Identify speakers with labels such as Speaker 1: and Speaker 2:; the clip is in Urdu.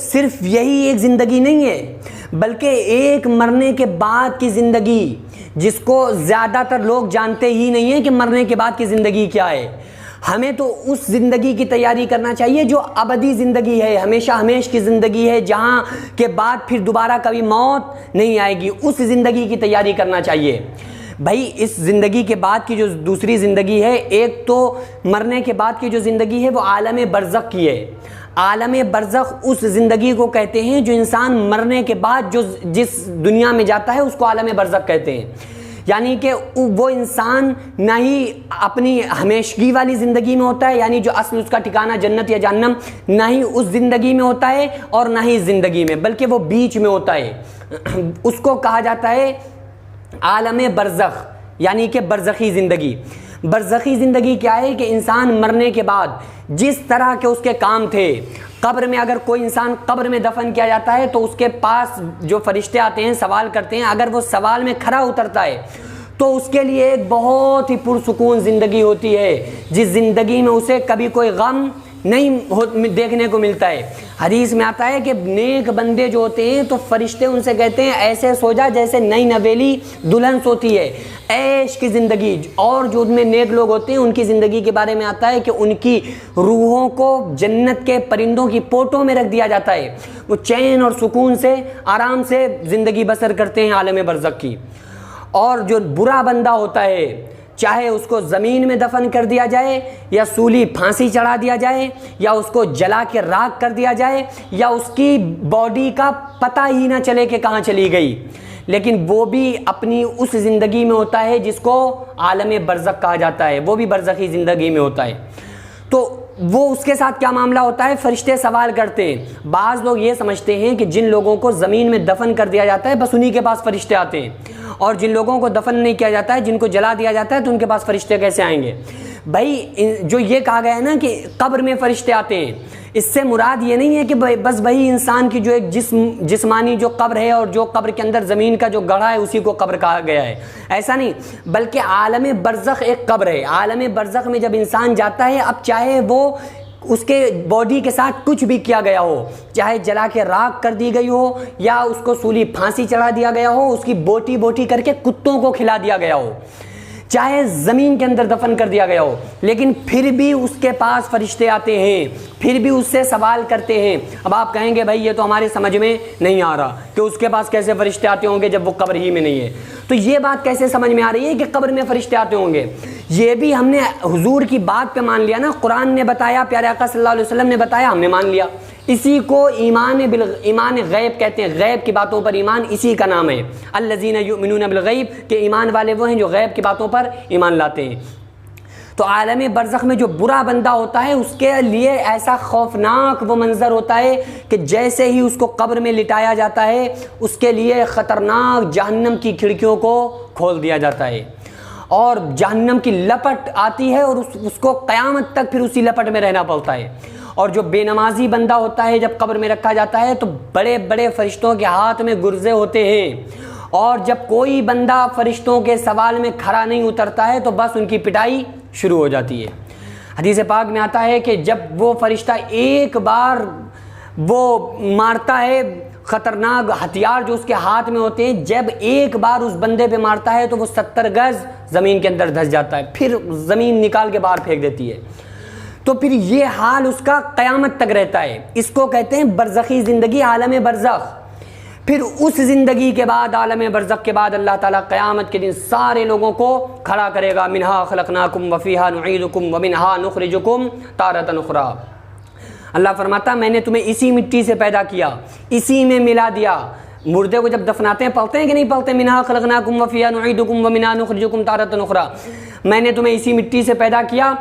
Speaker 1: صرف یہی ایک زندگی نہیں ہے، بلکہ ایک مرنے کے بعد کی زندگی، جس کو زیادہ تر لوگ جانتے ہی نہیں ہیں کہ مرنے کے بعد کی زندگی کیا ہے۔ ہمیں تو اس زندگی کی تیاری کرنا چاہیے جو ابدی زندگی ہے، ہمیشہ ہمیش کی زندگی ہے، جہاں کے بعد پھر دوبارہ کبھی موت نہیں آئے گی، اس زندگی کی تیاری کرنا چاہیے۔ بھائی اس زندگی کے بعد کی جو دوسری زندگی ہے، ایک تو مرنے کے بعد کی جو زندگی ہے وہ عالم برزخ کی ہے۔ عالم برزخ اس زندگی کو کہتے ہیں جو انسان مرنے کے بعد جس دنیا میں جاتا ہے اس کو عالم برزخ کہتے ہیں۔ یعنی کہ وہ انسان نہ ہی اپنی ہمیشگی والی زندگی میں ہوتا ہے، یعنی جو اصل اس کا ٹھکانہ جنت یا جہنم، نہ ہی اس زندگی میں ہوتا ہے اور نہ ہی اس زندگی میں، بلکہ وہ بیچ میں ہوتا ہے۔ اس کو کہا جاتا ہے عالم برزخ، یعنی کہ برزخی زندگی۔ برزخی زندگی کیا ہے کہ انسان مرنے کے بعد جس طرح کے اس کے کام تھے، قبر میں اگر کوئی انسان قبر میں دفن کیا جاتا ہے تو اس کے پاس جو فرشتے آتے ہیں سوال کرتے ہیں، اگر وہ سوال میں کھرا اترتا ہے تو اس کے لیے ایک بہت ہی پرسکون زندگی ہوتی ہے، جس زندگی میں اسے کبھی کوئی غم نہیں دیکھنے کو ملتا ہے۔ حدیث میں آتا ہے کہ نیک بندے جو ہوتے ہیں تو فرشتے ان سے کہتے ہیں ایسے سو جا جیسے نئی نویلی دلہن سوتی ہے، عیش کی زندگی۔ اور جو ان میں نیک لوگ ہوتے ہیں ان کی زندگی کے بارے میں آتا ہے کہ ان کی روحوں کو جنت کے پرندوں کی پوٹوں میں رکھ دیا جاتا ہے، وہ چین اور سکون سے آرام سے زندگی بسر کرتے ہیں عالم برزخ کی۔ اور جو برا بندہ ہوتا ہے، چاہے اس کو زمین میں دفن کر دیا جائے یا سولی پھانسی چڑھا دیا جائے یا اس کو جلا کے راکھ کر دیا جائے یا اس کی باڈی کا پتہ ہی نہ چلے کہ کہاں چلی گئی، لیکن وہ بھی اپنی اس زندگی میں ہوتا ہے جس کو عالم برزخ کہا جاتا ہے، وہ بھی برزخی زندگی میں ہوتا ہے۔ تو وہ اس کے ساتھ کیا معاملہ ہوتا ہے؟ فرشتے سوال کرتے ہیں۔ بعض لوگ یہ سمجھتے ہیں کہ جن لوگوں کو زمین میں دفن کر دیا جاتا ہے بس انہی کے پاس فرشتے آتے ہیں، اور جن لوگوں کو دفن نہیں کیا جاتا ہے، جن کو جلا دیا جاتا ہے، تو ان کے پاس فرشتے کیسے آئیں گے؟ بھائی جو یہ کہا گیا ہے نا کہ قبر میں فرشتے آتے ہیں، اس سے مراد یہ نہیں ہے کہ بس وہی انسان کی جو ایک جسمانی جو قبر ہے اور جو قبر کے اندر زمین کا جو گڑھا ہے اسی کو قبر کہا گیا ہے، ایسا نہیں، بلکہ عالم برزخ ایک قبر ہے۔ عالم برزخ میں جب انسان جاتا ہے، اب چاہے وہ اس کے باڈی کے ساتھ کچھ بھی کیا گیا ہو، چاہے جلا کے راکھ کر دی گئی ہو یا اس کو سولی پھانسی چڑھا دیا گیا ہو، اس کی بوٹی بوٹی کر کے کتوں کو کھلا دیا گیا ہو، چاہے زمین کے اندر دفن کر دیا گیا ہو، لیکن پھر بھی اس کے پاس فرشتے آتے ہیں، پھر بھی اس سے سوال کرتے ہیں۔ اب آپ کہیں گے بھائی یہ تو ہمارے سمجھ میں نہیں آ رہا کہ اس کے پاس کیسے فرشتے آتے ہوں گے جب وہ قبر ہی میں نہیں ہے۔ تو یہ بات کیسے سمجھ میں آ رہی ہے کہ قبر میں فرشتے آتے ہوں گے؟ یہ بھی ہم نے حضور کی بات پہ مان لیا نا، قرآن نے بتایا، پیارے آقا صلی اللہ علیہ وسلم نے بتایا، ہم نے مان لیا۔ اسی کو ایمان غیب کہتے ہیں، غیب کی باتوں پر ایمان اسی کا نام ہے، الذین یؤمنون بالغیب، کہ ایمان والے وہ ہیں جو غیب کی باتوں پر ایمان لاتے ہیں۔ تو عالم برزخ میں جو برا بندہ ہوتا ہے اس کے لیے ایسا خوفناک وہ منظر ہوتا ہے کہ جیسے ہی اس کو قبر میں لٹایا جاتا ہے اس کے لیے خطرناک جہنم کی کھڑکیوں کو کھول دیا جاتا ہے، اور جہنم کی لپٹ آتی ہے اور اس کو قیامت تک پھر اسی لپٹ میں رہنا پڑتا ہے۔ اور جو بے نمازی بندہ ہوتا ہے جب قبر میں رکھا جاتا ہے تو بڑے بڑے فرشتوں کے ہاتھ میں گرزے ہوتے ہیں، اور جب کوئی بندہ فرشتوں کے سوال میں کھرا نہیں اترتا ہے تو بس ان کی پٹائی شروع ہو جاتی ہے۔ حدیث پاک میں آتا ہے کہ جب وہ فرشتہ ایک بار وہ مارتا ہے، خطرناک ہتھیار جو اس کے ہاتھ میں ہوتے ہیں، جب ایک بار اس بندے پہ مارتا ہے تو وہ 70 گز زمین کے اندر دھس جاتا ہے، پھر زمین نکال کے باہر پھینک دیتی ہے۔ تو پھر یہ حال اس کا قیامت تک رہتا ہے، اس کو کہتے ہیں برزخی زندگی، عالم برزخ۔ پھر اس زندگی کے بعد، عالم برزخ کے بعد، اللہ تعالیٰ قیامت کے دن سارے لوگوں کو کھڑا کرے گا، منہا خلقناکم وفیہا نعیدکم ومنہا نخرجکم تارۃ اخری۔ اللہ فرماتا میں نے تمہیں اسی مٹی سے پیدا کیا، اسی میں ملا دیا۔ مردے کو جب دفناتے ہیں پڑھتے ہیں کہ نہیں پڑھتے؟ منہا خلقناکم وفیہا نعیدکم ومنہا نخرجکم تارۃ اخری، میں نے تمہیں اسی مٹی سے پیدا کیا